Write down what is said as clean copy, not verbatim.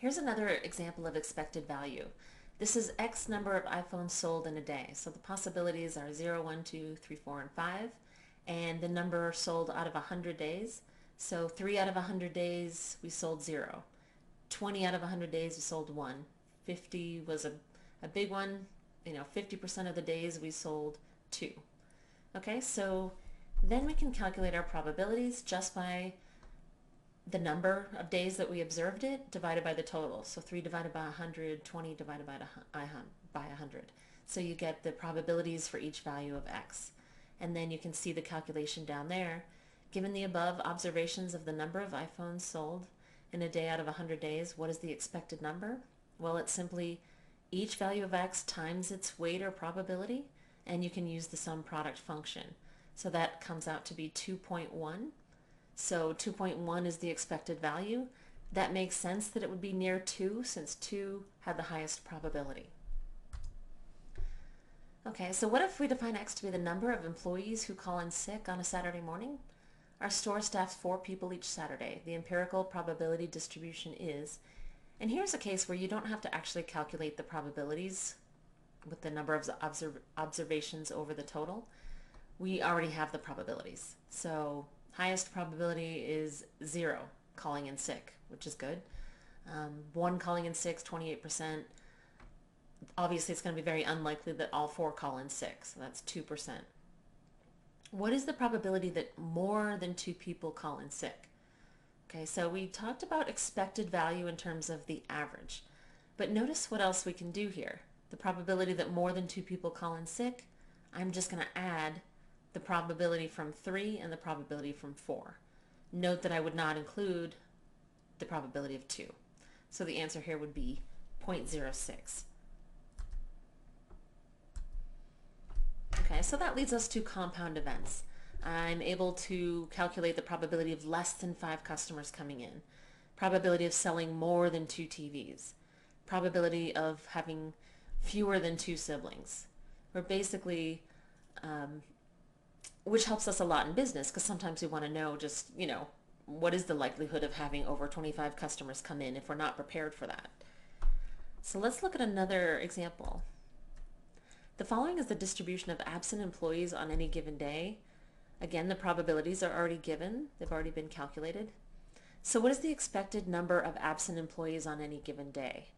Here's another example of expected value. This is X number of iPhones sold in a day. So the possibilities are 0, 1, 2, 3, 4, and 5. And the number sold out of 100 days. So 3 out of 100 days we sold 0. 20 out of 100 days we sold 1. 50 was a big one. 50% of the days we sold 2. Okay, so then we can calculate our probabilities just by the number of days that we observed it divided by the total. So 3 divided by 100, 20 divided by 100. So you get the probabilities for each value of x. And then you can see the calculation down there. Given the above observations of the number of iPhones sold in a day out of 100 days, what is the expected number? Well, it's simply each value of x times its weight or probability, and you can use the sum product function. So that comes out to be 2.1. So 2.1 is the expected value. That makes sense that it would be near 2 since 2 had the highest probability. Okay, so what if we define x to be the number of employees who call in sick on a Saturday morning? Our store staffs 4 people each Saturday. The empirical probability distribution is, and here's a case where you don't have to actually calculate the probabilities with the number of observations over the total. We already have the probabilities. So highest probability is 0 calling in sick, which is good. 1 calling in sick, 28%. Obviously, it's going to be very unlikely that all 4 call in sick, so that's 2%. What is the probability that more than 2 people call in sick? Okay, so we talked about expected value in terms of the average, but notice what else we can do here. The probability that more than 2 people call in sick, I'm just going to add the probability from 3 and the probability from 4. Note that I would not include the probability of 2. So the answer here would be 0.06. Okay, so that leads us to compound events. I'm able to calculate the probability of less than 5 customers coming in, probability of selling more than 2 TVs, probability of having fewer than 2 siblings. We're basically, which helps us a lot in business because sometimes we want to know just, what is the likelihood of having over 25 customers come in if we're not prepared for that. So let's look at another example. The following is the distribution of absent employees on any given day. Again, the probabilities are already given. They've already been calculated. So what is the expected number of absent employees on any given day?